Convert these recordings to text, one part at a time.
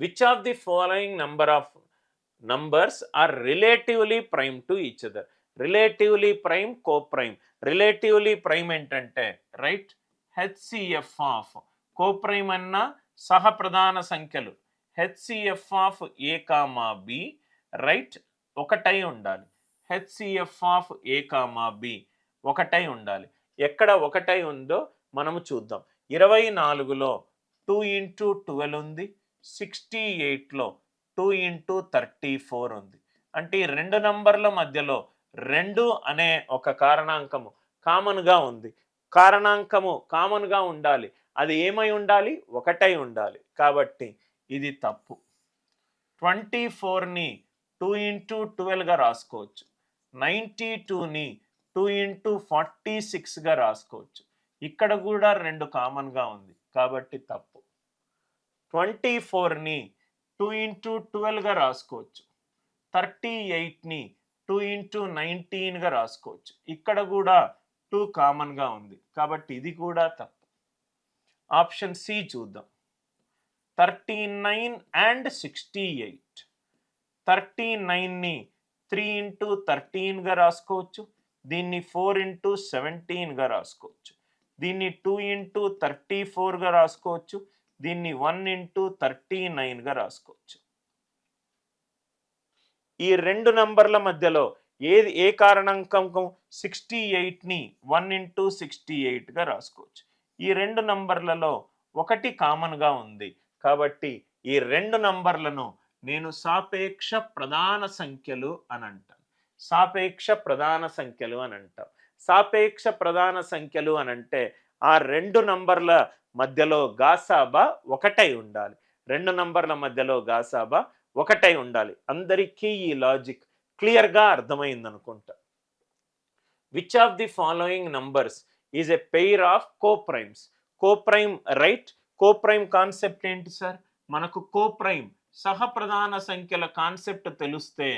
Which of the following number of numbers are relatively prime to each other? Relatively prime, coprime. Relatively prime ఏంటంటే right HCF of, coprime అన్న సహప్రధాన సంఖ్యలు HCF of A comma B right ఒకటై ఉండాలి. HCF of A comma B ఒకటై ఉండాలి. ఎక్కడ ఒకటై ఉందో మనము చూద్దాం. 24లో 2 ఇంటూ 12 ఉంది, 68లో 2 ఇంటూ 34 ఉంది. అంటే ఈ రెండు నంబర్ల మధ్యలో 2 అనే ఒక కారణాంకము కామన్గా ఉంది. కారణాంకము కామన్గా ఉండాలి, అది ఏమై ఉండాలి? ఒకటై ఉండాలి. కాబట్టి ఇది తప్పు. 24ని 2 ఇంటూ 12గా రాసుకోవచ్చు. 92ని 2 ఇంటూ 46గా రాసుకోవచ్చు. ఇక్కడ కూడా 2 కామన్గా ఉంది కాబట్టి తప్పు. 24ని 2 ఇంటూ 12గా రాసుకోవచ్చు. 38ని 2 ఇంటూ 19గా రాసుకోవచ్చు. ఇక్కడ కూడా 2 కామన్గా ఉంది కాబట్టి ఇది కూడా తప్పు. ఆప్షన్ సి చూద్దాం. 39 అండ్ 68. 39ని 3 ఇంటూ 13గా రాసుకోవచ్చు. దీన్ని 4 ఇంటూ 17గా రాసుకోవచ్చు. దీన్ని 2 ఇంటూ 34గా రాసుకోవచ్చు. దీన్ని 1 ఇంటూ 39గా రాసుకోవచ్చు. ఈ రెండు నంబర్ల మధ్యలో ఏ కారణాంకం? 68ని 1 ఇంటూ 68గా రాసుకోవచ్చు. ఈ రెండు నంబర్లలో ఒకటి కామన్గా ఉంది కాబట్టి ఈ రెండు నంబర్లను నేను సాపేక్ష ప్రధాన సంఖ్యలు అని అంటాను. సాపేక్ష ప్రధాన సంఖ్యలు అని అంటాం. సాపేక్ష ప్రధాన సంఖ్యలు అని అంటే ఆ రెండు నంబర్ల మధ్యలో గాసాబా ఒకటై ఉండాలి. రెండు నంబర్ల మధ్యలో గాసాబా ఒకటై ఉండాలి. అందరికీ ఈ లాజిక్ క్లియర్గా అర్థమైంది అనుకుంటా. Which of the following numbers is a pair of coprimes? Coprime right. Coprime concept ఏంటి సార్? మనకు కోప్రైమ్ సహప్రధాన సంఖ్యల కాన్సెప్ట్ తెలిస్తే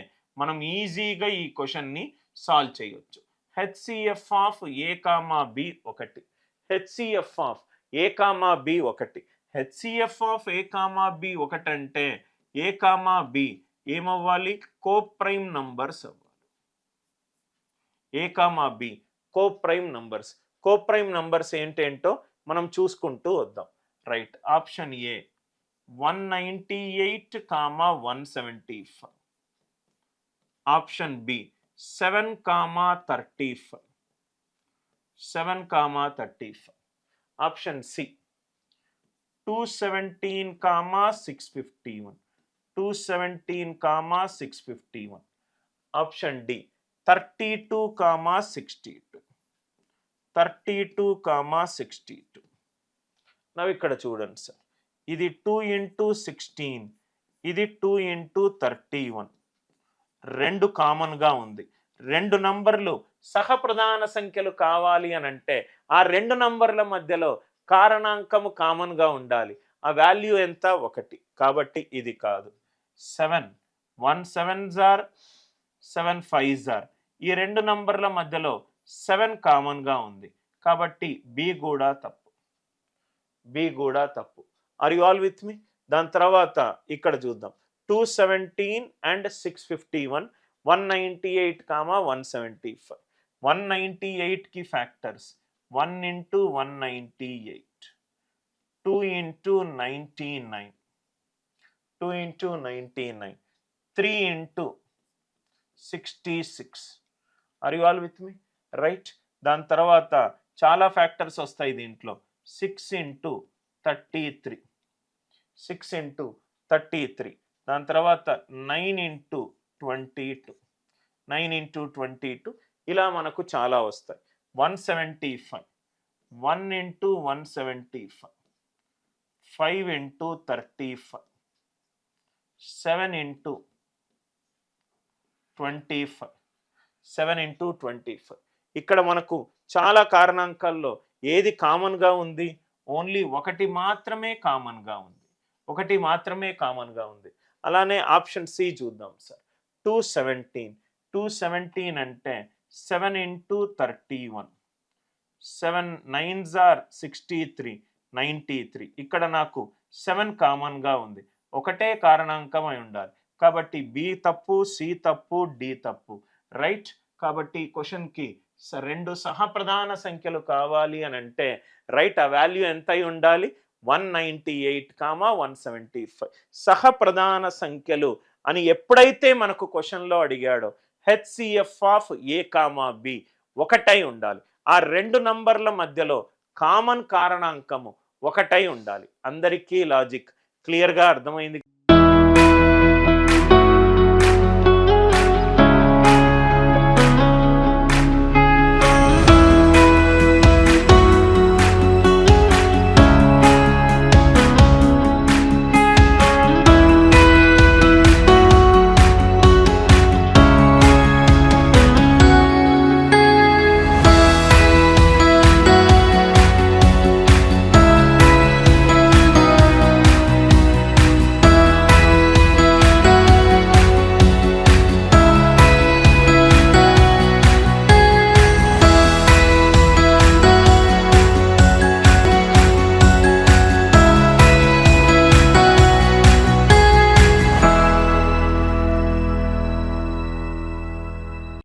మనం ఈజీగా ఈ క్వశ్చన్ని సాల్వ్ చేయొచ్చు. HCF of A comma B ఒకటి, HCF of A comma B ఒకటి. HCF of A comma B ఒకటి అంటే ఏ కామా బి ఏమవ్వాలి? కోప్రైమ్ నంబర్స్ అవ్వాలి. A comma B coprime numbers. Coprime numbers ఏంటేంటో మనం చూసుకుంటూ వద్దాం. Right. Option A 198, 175. Option B 7, 35. 7, 35. Option C 217, 651. 217, 651. Option D 32, 62. 32, 62. నవ్వు ఇక్కడ చూడండి సార్, ఇది 2 ఇంటూ 16, ఇది 2 ఇంటూ 31. రెండు కామన్గా ఉంది. రెండు నంబర్లు సహప్రధాన సంఖ్యలు కావాలి అని అంటే ఆ రెండు నంబర్ల మధ్యలో కారణాంకము కామన్గా ఉండాలి. ఆ వాల్యూ ఎంత? 1. కాబట్టి ఇది కాదు. 7, 1 7s are 7 5s are. ఈ రెండు నంబర్ల మధ్యలో 7 కామన్గా ఉంది కాబట్టి బి కూడా తప్పు. బి కూడా తప్పు. Are you all with me? దాని తర్వాత ఇక్కడ చూద్దాం. 217 అండ్ 651, 198, 175. 198కి factors 1 into 198, 2 into 99, 2 into 99, 3 into 66. Are you all with me? Right. దాని తర్వాత చాలా ఫ్యాక్టర్స్ వస్తాయి దీంట్లో. 6 ఇంటూ 33, 6 ఇంటూ 33. దాని తర్వాత 9 ఇంటూ 22, 9 ఇంటూ 22. ఇలా మనకు చాలా వస్తాయి. 175, 1 ఇంటూ 175, 5 ఇంటూ 35, 7 ఇంటూ 25, 7 ఇంటూ 25. ఇక్కడ మనకు చాలా కారణాంకాల్లో ఏది కామన్గా ఉంది? ఓన్లీ ఒకటి మాత్రమే కామన్గా ఉంది. ఒకటి మాత్రమే కామన్గా ఉంది. అలానే ఆప్షన్ సి చూద్దాం సార్. 217. 217 అంటే 7 ఇంటూ 31, 7 9s are 63, 93. ఇక్కడ నాకు 7 కామన్గా ఉంది. ఒకటే కారణాంకం అయి ఉండాలి. కాబట్టి బి తప్పు, సి తప్పు, డి తప్పు. రైట్. కాబట్టి ఈ క్వశ్చన్కి రెండు సహప్రధాన సంఖ్యలు కావాలి అని అంటే రైట్ ఆ వాల్యూ ఎంత అయి ఉండాలి? 198, 175 సహప్రధాన సంఖ్యలు అని ఎప్పుడైతే మనకు క్వశ్చన్లో అడిగాడో HCF of A comma B ఒకటై ఉండాలి. ఆ రెండు నంబర్ల మధ్యలో కామన్ కారణాంకము ఒకటై ఉండాలి. అందరికీ లాజిక్ క్లియర్గా అర్థమైంది.